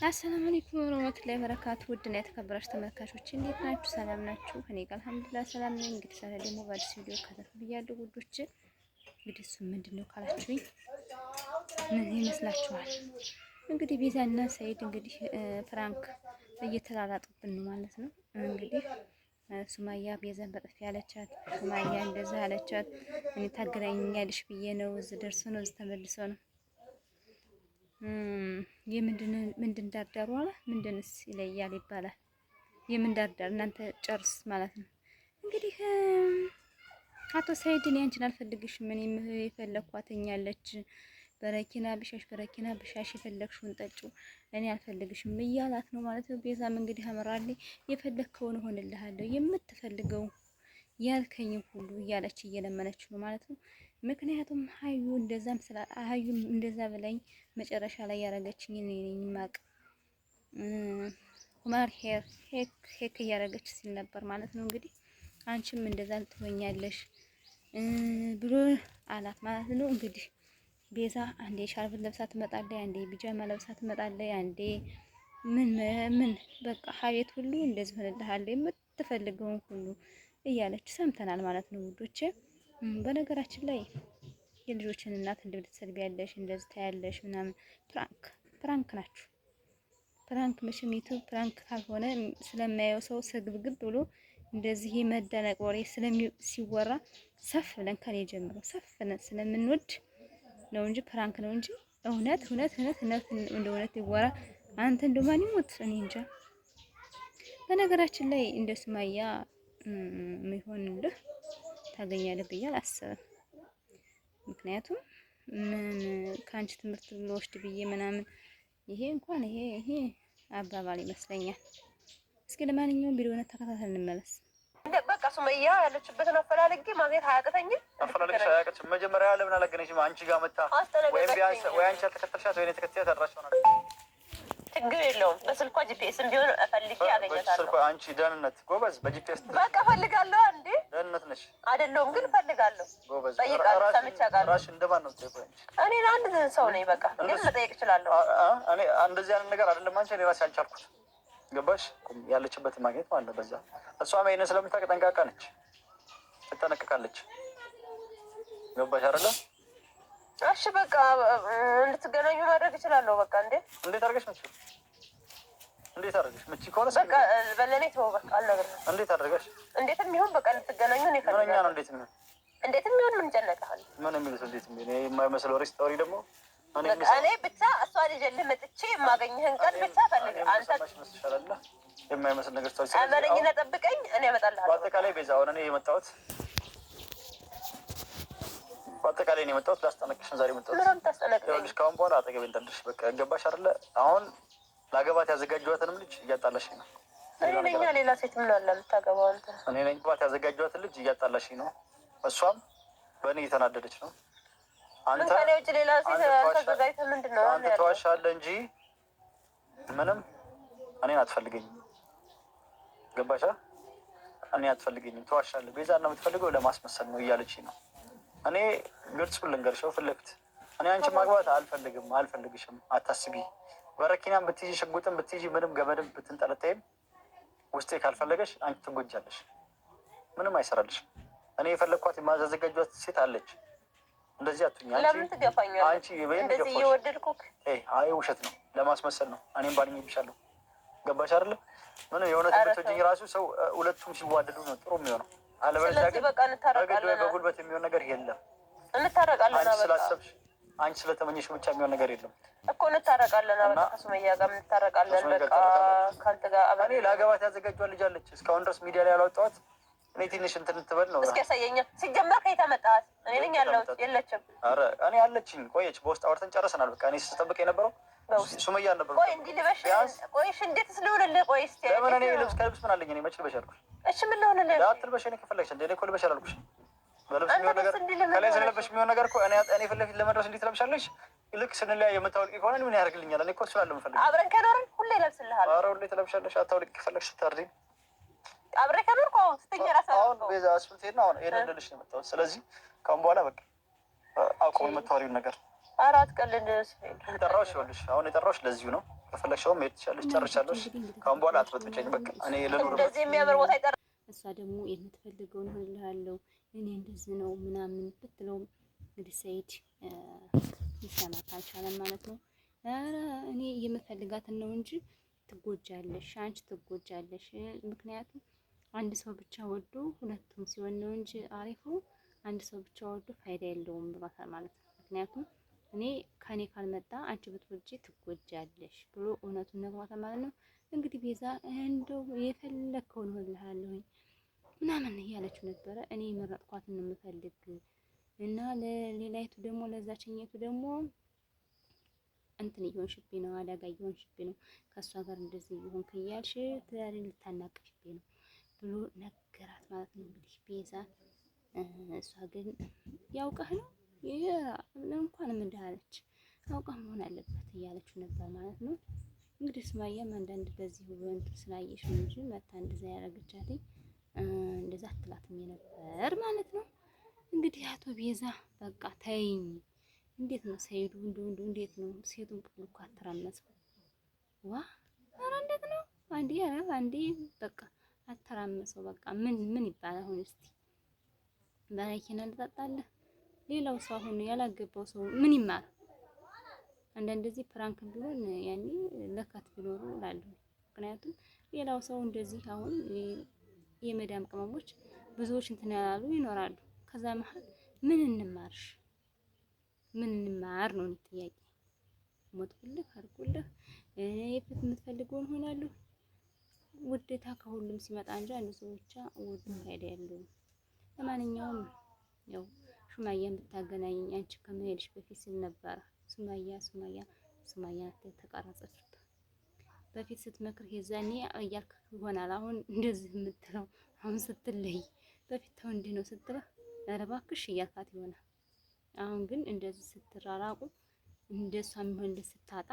አሰላሙ አለይኩም ወራህመቱላሂ ወበረካቱ። ውድና የተከበራችሁ ተመልካቾች እንዴት ናችሁ? ሰላም ናችሁ? እኔ ጋር አልሐምዱሊላህ ሰላም ነኝ። እንግዲህ ዛሬ ደግሞ በአዲስ ቪዲዮ ከተፍ ብያለሁ ውዶች። እንግዲህ እሱ ምንድነው ካላችሁኝ ምን ይመስላችኋል? እንግዲህ ቤዛና ሰይድ እንግዲህ ፍራንክ እየተላላጡብን ነው ማለት ነው። እንግዲህ ሱማያ ቤዛን በጥፊ ያለቻት፣ ሱማያ እንደዛ ያለቻት እኔ ታገናኛለሽ ብዬ ነው እዚህ ደርሶ ነው እዚህ ተመልሶ ነው ምንድን ዳርዳሩ አለ ምንድንስ ይለያል ይባላል። የምን ዳርዳር እናንተ ጨርስ ማለት ነው። እንግዲህ አቶ ሰይድን ያንቺን አልፈልግሽም እኔም የፈለኳትኛለች በረኪና ብሻሽ በረኪና ብሻሽ የፈለግሽውን ጠጩ እኔ አልፈልግሽም እያላት ነው ማለት ነው። ቤዛም እንግዲህ አመራልኝ የፈለግከውን እሆንልሃለሁ የምትፈልገው ያልከኝ ሁሉ እያለች እየለመነች ነው ማለት ነው። ምክንያቱም ሀዩ እንደዛም ስለ ሀዩ እንደዛ ብላኝ መጨረሻ ላይ ያረገችኝ እኔ ነኝ ማቅ ሁማር ሄክ እያረገች ሲል ነበር ማለት ነው። እንግዲህ አንቺም እንደዛ ልትሆኛለሽ ብሎ አላት ማለት ነው። እንግዲህ ቤዛ አንዴ ሻርፕ ለብሳ ትመጣለች፣ አንዴ ቢጃማ ለብሳ ትመጣለች፣ አንዴ ምን በቃ ሀቤት ሁሉ እንደዚህ ሆነልሃለሁ የምትፈልገውን ሁሉ እያለች ሰምተናል ማለት ነው ውዶቼ። በነገራችን ላይ የልጆችን እናት እንደዚህ ትሰድቢያለሽ እንደዚህ ታያለሽ ምናምን ፕራንክ ናችሁ። ፕራንክ መቼም ዩቲዩብ ፕራንክ ካልሆነ ስለማየው ሰው ስግብግብ ብሎ እንደዚህ መደነቅ ወሬ ሲወራ ሰፍ ብለን ከኔ ጀምሮ ሰፍ ስለምንወድ ነው እንጂ ፕራንክ ነው እንጂ እውነት እንደ እውነት ይወራ አንተ እንደማን ይሞት እኔ እንጃ። በነገራችን ላይ እንደ ሱማያ የሚሆንልህ ታገኛለህ ብዬ አላስብም። ምክንያቱም ምን ከአንቺ ትምህርት ልወስድ ብዬ ምናምን ይሄ እንኳን ይሄ አባባል ይመስለኛል። እስኪ ለማንኛውም ቪዲዮውን ተከታተል እንመለስ። በቃ ሱመያ ያለችበትን አፈላልጌ ማግኘት አያቅተኝም። አፈላልጌሽ አያቅተኝም። መጀመሪያ ለምን አላገኘሽም? አንቺ ጋር መጣ ወይም ቢያንስ ወይ አንቺ አልተከተልሻት ወይ እኔ ተከትያት አድራሻው ነው። ችግር የለውም። በስልኳ ጂፒኤስም ቢሆን ፈልጌ አገኘታለሁ። በስልኳ አንቺ ደህንነት ጎበዝ፣ በጂፒኤስ በቃ ፈልጋለሁ። አንዴ ደህንነት ነሽ አይደለሁም፣ ግን ፈልጋለሁ። ጎበዝ ጠይቃለሁ። ሰምቼ አውቃለሁ። ራስሽ እንደማን ነው የምትጠይቀው? እኔ አንድ ሰው ነኝ፣ በቃ ግን መጠየቅ እችላለሁ። እኔ እንደዚህ አይነት ነገር አይደለም። አንቺ እኔ ራሴ አልቻልኩት። ገባሽ? ያለችበት ማግኘት ማለት ነው። በዛ እሷም ይሄንን ስለምታውቅ ጠንቃቃ ነች፣ ትጠነቀቃለች። ገባሽ አይደለ? እሺ በቃ እንድትገናኙ ማድረግ እችላለሁ። በቃ እንዴት አድርገሽ መቼ እንዴት አድርገሽ መቼ ከሆነ በቃ በለኔ ተው በቃ አልነግርህም። እንዴት አድርገሽ እንዴትም ይሁን በቃ እንድትገናኙ ነው የፈለገው። ምንኛ ነው እንዴትም ይሁን ምን ጨነቀሃል? ምን የሚሉት እንዴትም ይሁን የማይመስለው ስቶሪ ደግሞ እኔ ብቻ እሷ ልጅልህ መጥቼ የማገኝህን ቀን ብቻ ፈልግ። አንተ መስሻለላ የማይመስል ነገር ስቶሪ አመረኝና ጠብቀኝ፣ እኔ እመጣልሃለሁ። በአጠቃላይ ቤዛ አሁን እኔ የመጣሁት በአጠቃላይ ነው የመጣሁት ላስጠነቅቅሽ። ዛሬ መጣሁት ምንም ታስጠነቅቀኝ ካሁን በኋላ አጠገቤ እንዳትደርሽ። በቃ ገባሽ አይደለ? አሁን ላገባት ያዘጋጀኋትንም ልጅ እያጣላሽኝ ነው። እኔ ነኝ ሌላ ሴት ምን አለ የምታገባው አንተ? እኔ ነኝ ባት ያዘጋጀኋትን ልጅ እያጣላሽኝ ነው። እሷም በእኔ እየተናደደች ነው። አንተ ከኔ ውጭ ሌላ ሴት አዘጋጅተህ ምንድን ነው? አንተ ተዋሻለህ እንጂ ምንም እኔን አትፈልገኝም። ገባሽ? እኔ አትፈልገኝም፣ ተዋሻለህ። ቤዛ ነው የምትፈልገው ለማስመሰል ነው እያለችኝ ነው። እኔ ግልጹን ልንገርሽ ፊት ለፊት እኔ አንቺ ማግባት አልፈልግሽም፣ አታስቢ። በረኪናም ብትይጂ ሽጉጥም ብትይጂ ምንም ገመድም ብትንጠለጠይም ውስጤ ካልፈለገሽ አንቺ ትጎጃለሽ፣ ምንም አይሰራልሽም። እኔ የፈለግኳት የማዘጋጇት ሴት አለች። እንደዚህ አትሁኝ። ለምን ትገፋኛለህ? አንቺ እንደዚህ እየወደድኩህ አይ ውሸት ነው፣ ለማስመሰል ነው። እኔም ባልኝብሻለሁ። ገባሽ አይደለ? ምንም የእውነት ብትወጂኝ ራሱ ሰው ሁለቱም ሲዋደዱ ነው ጥሩ የሚሆነው። አለበለዚያ ግን በጉልበት የሚሆን ነገር የለም። እንታረቃለን። አንቺ ስላሰብሽ አንቺ ስለተመኘሽ ብቻ የሚሆን ነገር የለም እኮ። እንታረቃለን። በቃ ከሱመያ ጋር እንታረቃለን። በቃ ካንተ ጋር እኔ ላገባት ያዘጋጇት ልጅ አለች። እስካሁን ድረስ ሚዲያ ላይ ያላወጣኋት እኔ ትንሽ እንትን ትበል ነው። እስኪ ያሳየኝ። ሲጀመር ከየት አመጣሃት? እኔ ነኝ ያለሁት። የለችም። ኧረ እኔ አለችኝ። ቆየች። በውስጥ አውርተን ጨርሰናል። በቃ እኔ ስጠብቅ የነበረው ሱመያ ነበር። ቆይ እንዲህ ልበሽ? ቆይሽ እንዴት ስለሆነልህ? ቆይ እስኪ ለምን እኔ ልብስ ከልብስ ምን አለኝ? እኔ መች ልበሽ አልኩሽ? እሺ ምን ልሆንልህ? አትልበሽ። እኔ ከፈለግሽ እንደ እኔ እኮ ልበሽ አላልኩሽ? በልብስ የሚሆን ነገር ከላይ ስለለበሽ የሚሆን ነገር እኮ እኔ ፊት ለፊት ለመድረስ እንዴት ትለብሻለሽ? ልክ ስንለያይ የምታወልቂ ከሆነ ምን ያደርግልኛል? እኔ እኮ ስላለ የምፈልግ አብረን ከኖርን ሁሌ እለብስልሃለሁ። ኧረ ሁሌ ትለብሻለሽ። አታውልቂ ከፈለግሽ ስታርዲኝ አብረን ከኖርኩ አሁን ስትኛ እራስህ አሁን ቤዛ አስፍልት ሄድና አሁን ይሄንን ልልሽ ነው የመጣሁት። ስለዚህ ካሁን በኋላ በቃ አውቀው የምታወሪውን ነገር ኧረ አትቀልድ። የጠራሁሽ ይኸውልሽ አሁን የጠራሁሽ ለዚሁ ነው። ከፈለግሽው መሄድ ትችላለሽ። ጨርሻለሽ። ካሁን በኋላ አትበጥብጨኝ። በቃ እኔ ልኑር። እንደዚህ የሚያምር ቦታ አይጠራ። እሷ ደግሞ የምትፈልገውን እሆንልሃለሁ እኔ እንደዚህ ነው ምናምን ብትለውም እንግዲህ ሰኢድ ሊሰማት አልቻለም ማለት ነው። ኧረ እኔ የምፈልጋትን ነው እንጂ ትጎጃለሽ፣ አንቺ ትጎጃለሽ። ምክንያቱም አንድ ሰው ብቻ ወዶ ሁለቱም ሲሆን ነው እንጂ አሪፉ አንድ ሰው ብቻ ወዶ ፋይዳ የለውም ብሏታል ማለት ነው። ምክንያቱም እኔ ከኔ ካልመጣ አንቺ ብትወጂ ትጎጃለሽ ብሎ እውነቱን ነግሯታል ማለት ነው። እንግዲህ ቤዛ እንደው የፈለግከውን እሆንልሃለሁ ምናምን እያለችው ነበረ። እኔ የመረጥኳትን ነው የምፈልግ እና ለሌላይቱ ደግሞ ለዛችኛይቱ ደግሞ እንትን እየሆንሽብኝ ነው፣ አደጋ እየሆንሽብኝ ነው፣ ከእሷ ጋር እንደዚህ እየሆንክ እያልሽ ትዳሬ ልታናቅሽብኝ ነው ብሎ ነገራት ማለት ነው። እንግዲህ ቤዛ እሷ ግን ያውቃህ ነው እንኳንም እንዳለች አውቃህ መሆን አለበት እያለችው ነበር ማለት ነው። እንግዲህ ሱማያም አንዳንድ በዚህ ወንድ ስላየሽ እንጂ መታ እንደዛ ያረጋቻት እንደዛ አትላትም የነበር ማለት ነው። እንግዲህ አቶ ቤዛ በቃ ተይኝ፣ እንዴት ነው ሰይዱ እንዴት ነው ሴቱን ሁሉ እኮ አተራመሰው ዋ ኧረ እንዴት ነው አንዴ በቃ አተራመሰው። በቃ ምን ይባላል አሁን? እስቲ በረኪና ልጠጣለህ። ሌላው ሰው አሁን ያላገባው ሰው ምን ይማር? አንዳንድ ጊዜ ፕራንክ ቢሆን ያኔ ለካት ቢኖሩ እላለሁ። ምክንያቱም ሌላው ሰው እንደዚህ አሁን የመዳም ቅመሞች ብዙዎች እንትን ያላሉ ይኖራሉ። ከዛ መሀል ምን እንማር ነው ጥያቄ። ሞትኩልህ አድርጉልህ የፊት የምትፈልገውን ሆናለሁ። ውዴታ ከሁሉም ሲመጣ እንጂ አንድ ሰው ብቻ ውድ ፋይዳ የለውም። ለማንኛውም ያው ሱማያን ብታገናኘኝ አንቺ ከመሄድሽ በፊት ሲል ነበረ። ሱማያ ተቀረጸችው በፊት ስትመክር የዛኔ እያልክ ይሆናል አሁን እንደዚህ የምትለው አሁን ስትለይ በፊት ተው እንዲህ ነው ስትለው ኧረ እባክሽ እያልካት ይሆናል። አሁን ግን እንደዚህ ስትራራቁ እንደሷ የሚሆን ስታጣ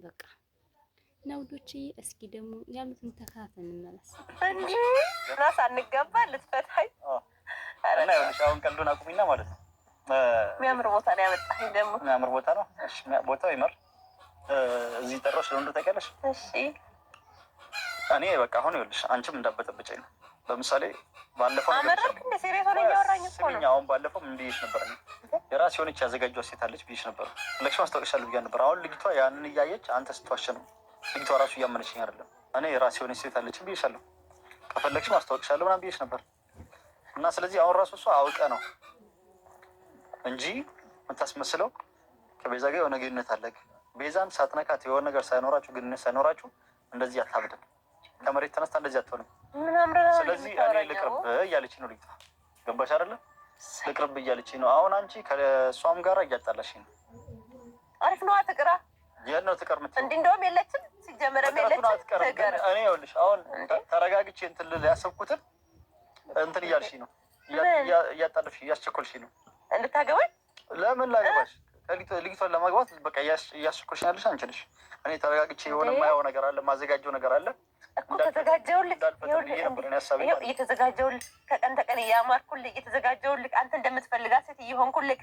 በቃ ናውዶቼ። እስኪ ደግሞ ያሉትን ተከታተል እንመለስ። እንዴ ራስ አንገባ ልትፈታኝ እና ይኸውልሽ አሁን ቀልዱን አቁሚና ማለት ነው። የሚያምር ቦታ ነው ያመጣኸኝ። ደግሞ የሚያምር ቦታ ነው። እሺ ቦታው ይመር። እዚህ ጠራሽ ለወንዱ ታውቂያለሽ? እሺ እኔ በቃ አሁን ይኸውልሽ አንቺም እንዳበጠብጨኝ ነው። ለምሳሌ ባለፈው አመረክ እንደ ሲሪየስ ሆነ እያወራኝ እኮ ነው። አሁን ባለፈው ምን ብዬሽ ነበር? የራስ የሆነች ያዘጋጇት ሴት አለች ብዬሽ ነበር። ለክሽ ማስታወቂያለሁ ብዬሽ ነበር። አሁን ልጅቷ ያንን እያየች አንተ ስትዋሽ ነው። ልጅቷ ራሱ እያመነችኝ አይደለም። እኔ የራስ የሆነች ሴት አለች ብዬሻለሁ። ከፈለግሽ ማስታወቂያለሁ ምናምን ብዬሽ ነበር። እና ስለዚህ አሁን ራሱ እሷ አውቀ ነው እንጂ የምታስመስለው ከቤዛ ጋር የሆነ ግንኙነት አለ። ቤዛን ሳትነካት የሆነ ነገር ሳይኖራችሁ ግንኙነት ሳይኖራችሁ እንደዚህ አታብድም። ከመሬት ተነስታ እንደዚህ አትሆንም። ስለዚህ እኔ ልቅርብ እያለች ነው ልጅቷ። ገባሽ አይደለ? ልቅርብ እያለች ነው። አሁን አንቺ ከእሷም ጋር እያጣላሽ ነው። አሪፍ ነው። አትቅራ የት ነው ትቀር ምትል እንዴ? እንደውም የለችም ሲጀመረም የለችም። እኔ ይኸውልሽ አሁን ተረጋግቼ እንትን ልል ያሰብኩትን እንትን እያልሽ ነው፣ እያጣለፍሽ እያስቸኮልሽ ነው። እንድታገባኝ ለምን ላገባሽ? ልጅቷን ለማግባት በቃ እያስቸኮልሽ ያለሽ አንቺ ነሽ። እኔ ተረጋግቼ የሆነ የማየው ነገር አለ፣ ማዘጋጀው ነገር አለ እኮ ተዘጋጀውልህ። እየተዘጋጀውልህ ከቀን ተቀን እያማርኩልህ እየተዘጋጀውልህ አንተ እንደምትፈልጋት ሴት እየሆንኩልህ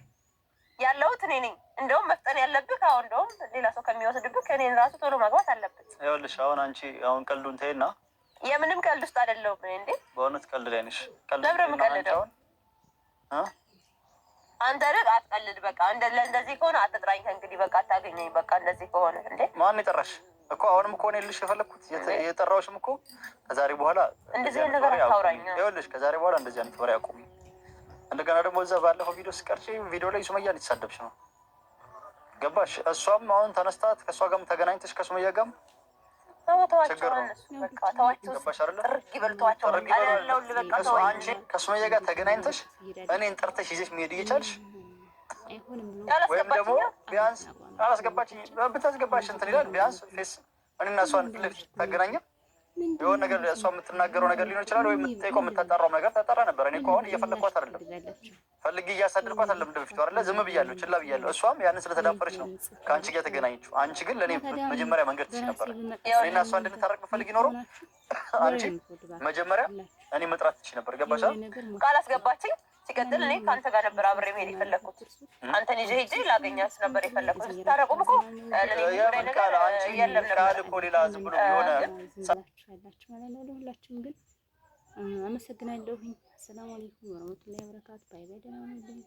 ያለሁት እኔ ነኝ። እንደውም መፍጠን ያለብህ አሁን እንደውም ሌላ ሰው ከሚወስድብህ ከእኔን ራሱ ቶሎ ማግባት አለበት። ይኸውልሽ አሁን አንቺ አሁን ቀልዱን ተይና፣ የምንም ቀልድ ውስጥ አይደለሁም እንዴ። በእውነት ቀልድ ላይ ነሽ። ለብረ የምቀልደው አንተ አይደል? አትቀልድ በቃ። እንደዚህ ከሆነ አትጥራኝ ከእንግዲህ በቃ አታገኘኝ በቃ። እንደዚህ ከሆነ እንዴ ማን የጠራሽ እኮ? አሁንም እኮ እኔ ልልሽ የፈለግኩት የጠራሁሽም እኮ ከዛሬ በኋላ እንደዚህ ነገር አታውራኝ። ይኸውልሽ ከዛሬ በኋላ እንደዚህ አይነት ወሬ አቁሚ። እንደገና ደግሞ እዛ ባለፈው ቪዲዮ ስቀርጪ ቪዲዮ ላይ ሱመያን የተሳደብሽ ነው። ገባሽ? እሷም አሁን ተነስታት ከእሷ ጋርም ተገናኝተሽ ከሱመያ ጋርም አንቺ ከሱመያ ጋር ተገናኝተሽ እኔን ጠርተሽ ይዘሽ መሄድ እየቻልሽ ወይም ደግሞ ቢያንስ አላስገባችኝ ብታስገባሽ እንትን ይላል። ቢያንስ ፌስ እኔና እሷን ፊት ለፊት ታገናኘን የሆነ ነገር እሷ የምትናገረው ነገር ሊኖር ይችላል፣ ወይም የምትጠይቀው የምታጣራው ነገር ታጣራ ነበር። እኔ እኮ አሁን እየፈለግኳት አይደለም፣ ፈልጌ እያሳደድኳት አይደለም። እንደ በፊቱ አይደለ ዝም ብያለሁ፣ ችላ ብያለሁ። እሷም ያንን ስለተዳፈረች ነው ከአንቺ ጋር ተገናኘችው። አንቺ ግን ለእኔ መጀመሪያ መንገድ ትችል ነበር። እኔና እሷ እንድንታረቅ ብፈልግ ይኖረው አንቺ መጀመሪያ እኔ መጥራት ትችል ነበር። ገባሻ? ቃል አስገባችኝ ሲቀጥል እኔ ከአንተ ጋር ነበር አብሬ መሄድ የፈለግኩት። አንተን ይዤ ሄጄ ላገኛት ነበር የፈለግኩት። ስታረቁም እኮ የምን ቃል አንቺ የለም ቃል እኮ ሌላ ዝም ብሎ የሆነ ያላችሁ ማለት ነው። ለሁላችሁም ግን አመሰግናለሁኝ። ሰላም አለይኩም ወራህመቱላሂ ወበረካቱ። ባይ ባይ። ደህና ሁኑ።